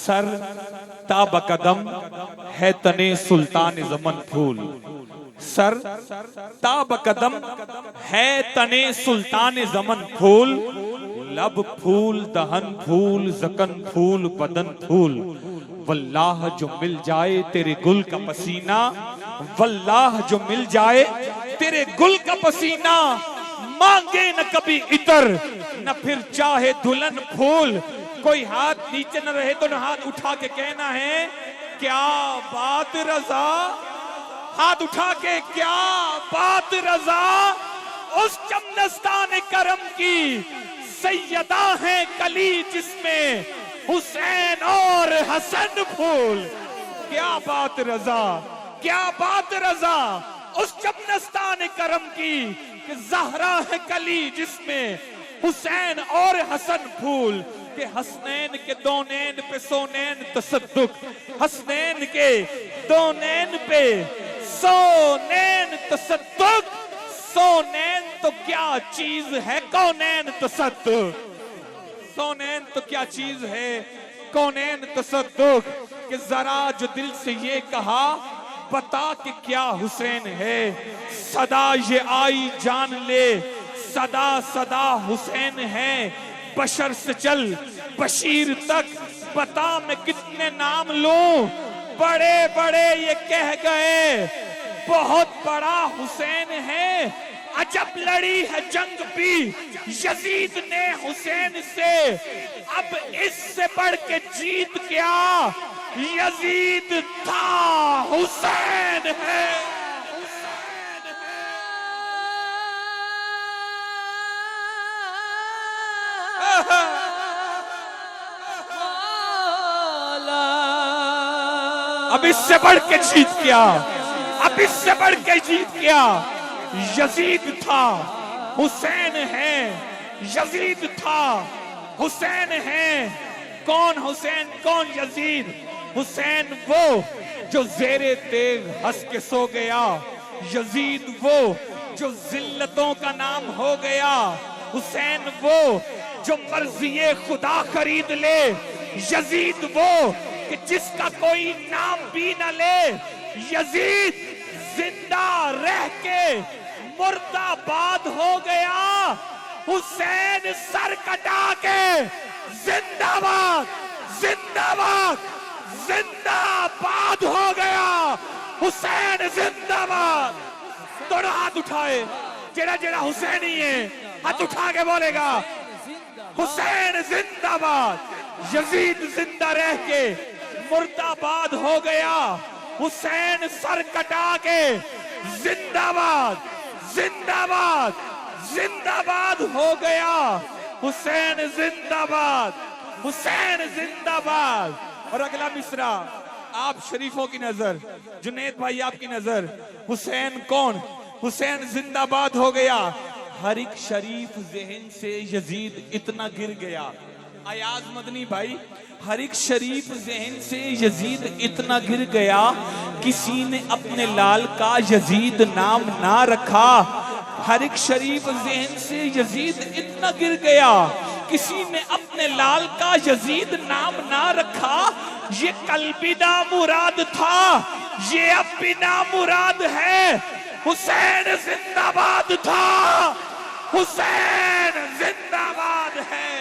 Sir ताबकदम है तने सुल्तान ज़मन फूल, sir ताबकदम है तने सुल्तान ज़मन फूल, लब फूल दहन फूल ज़कन फूल बदन फूल, वल्लाह जो मिल जाए तेरे गुल का पसीना, वल्लाह जो मिल जाए तेरे गुल का पसीना, मांगे न कभी इतर न फिर चाहे दुल्हन फूल। कोई हाथ नीचे न रहे तो न हाथ उठा के कहना है क्या बात रजा, हाथ उठा के क्या बात रजा। उस चमनस्तान करम की सैयदा है कली जिसमें हुसैन और हसन फूल। क्या बात रजा, क्या बात रजा। उस चमनस्तान करम की ज़हरा है कली जिसमें हुसैन और हसन फूल। के हसनैन के दो नैन पे सोनैन तसद्दुक, हसनैन के दो नैन पे सोनैन तसद्दुक। सोनैन तो क्या चीज है कौनैन तसद्दुक, सोनैन तो क्या चीज है कौनैन तसद्दुक। कि जरा जो दिल से ये कहा बता कि क्या हुसैन है, सदा ये आई जान ले सदा सदा हुसैन है। बशर से चल बशीर तक बता मैं कितने नाम लूं, बड़े बड़े ये कह गए बहुत बड़ा हुसैन है। अजब लड़ी है जंग भी यजीद ने हुसैन से, अब इससे बढ़ के जीत क्या यजीद था हुसैन है। अब इससे बढ़ के जीत क्या, अब इससे बढ़ के जीत क्या यजीद था हुसैन है, यजीद था हुसैन है। कौन हुसैन कौन यजीद, हुसैन वो जो ज़ेरे तेग हंस के सो गया, यजीद वो जो जिल्लतों का नाम हो गया, हुसैन वो जो मर्ज़िए खुदा खरीद ले, यजीद वो कि जिसका कोई नाम भी न ले। यजीद जिंदा रह के मुर्दाबाद हो गया, हुसैन सर कटा के जिंदाबाद जिंदाबाद जिंदाबाद हो गया, हुसैन जिंदाबाद। दोनों हाथ उठाए, जेड़ा जेड़ा हुसैनी है हाथ उठा के बोलेगा हुसैन जिंदाबाद। यजीद जिंदा रह के मुर्दाबाद हो गया, हुसैन सर कटा के जिंदाबाद जिंदाबाद जिंदाबाद हो गया, हुसैन जिंदाबाद हुसैन जिंदाबाद। और अगला मिसरा आप शरीफों की नजर, जुनैद भाई आपकी नजर, हुसैन कौन, हुसैन जिंदाबाद हो गया। हर एक शरीफ जहन से यजीद इतना गिर गया, अयाज मदनी भाई, हर एक शरीफ जहन से यजीद इतना गिर गया, किसी ने अपने लाल का यजीद नाम ना रखा। हर एक शरीफ जहन से यजीद इतना गिर गया, किसी ने अपने लाल का यजीद नाम ना रखा। ये कल भी नामुराद था, ये अब भी नामुराद है, हुसैन जिंदाबाद था, हुसैन जिंदाबाद है।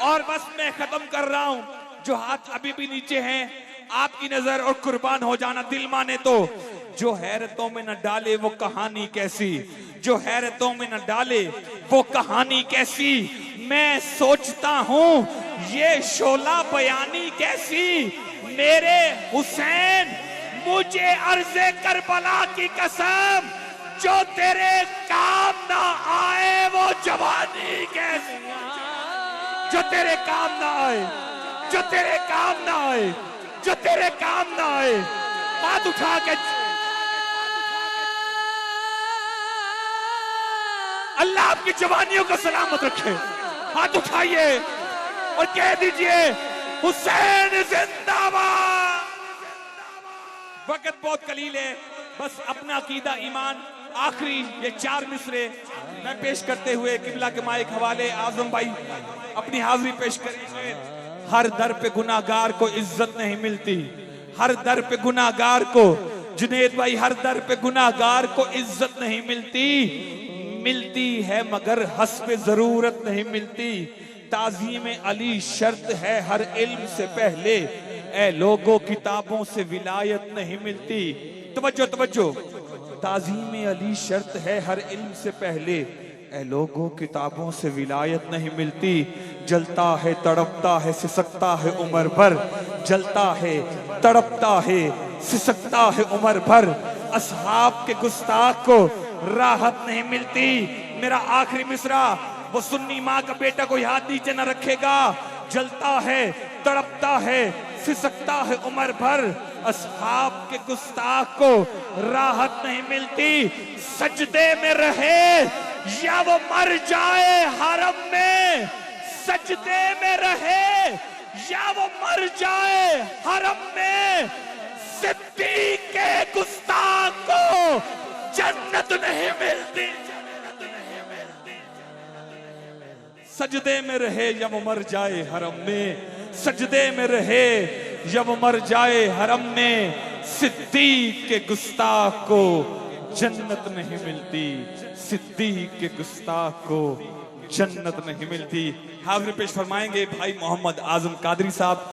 और बस मैं खत्म कर रहा हूं, जो हाथ अभी भी नीचे हैं आपकी नजर और कुर्बान हो जाना दिल माने तो। जो हैरतों में न डाले वो कहानी कैसी, जो हैरतों में न डाले वो कहानी कैसी। मैं सोचता हूं ये शोला बयानी कैसी, मेरे हुसैन मुझे अर्ज़े करबला की कसम, जो तेरे काम ना आए वो जवानी कैसी, जो तेरे काम ना आए, जो तेरे काम ना आए, जो तेरे काम ना आए। हाथ उठा के अल्लाह आपकी जवानियों को सलामत रखे। हाथ उठाइए और कह दीजिए हुसैन जिंदाबाद। वक्त बहुत कलील है, बस अपना अकीदा ईमान आखिरी ये 4 मिसरे मैं पेश करते हुए किबला के माइक हवाले आजम भाई अपनी हाजिरी पेश करेंगे। हर दर पे गुनाहगार को इज्जत नहीं मिलती, हर दर पे गुनाहगार को, जुनेद भाई, हर दर पे गुनाहगार को इज्जत नहीं मिलती, मिलती है मगर हस्ब जरूरत नहीं मिलती। ताज़ीम अली शर्त है हर इल्म से पहले, ए लोगों किताबों से विलायत नहीं मिलती। तवज्जो तवज्जो, ताज़ीम अली शर्त है हर इल्म से पहले, ए लोगों किताबों से विलायत नहीं मिलती। जलता है तड़पता है सिसकता है उम्र भर, जलता है तड़पता है सिसकता है उम्र भर, असहाब के गुस्ताख को राहत नहीं मिलती। मेरा आखिरी मिसरा, वो सुन्नी माँ का बेटा कोई हाथ नीचे न रखेगा। जलता है तड़पता है सिसकता है उम्र भर, असहाब के गुस्ताख को राहत नहीं मिलती। सजदे में रहे या वो मर जाए हरम में, सजदे में रहे या वो मर जाए हरम में, सिद्दीक के गुस्ताख को जन्नत नहीं मिलती, जन्नत नहीं मिलती। सजदे में रहे या वो मर जाए हरम में, सजदे में रहे या वो मर जाए हरम में, सिद्दीक के गुस्ताख को जन्नत नहीं मिलती, सिद्दीक के गुस्ताख को जन्नत नहीं मिलती। हाजिर पेश फरमाएंगे भाई मोहम्मद आजम कादरी साहब।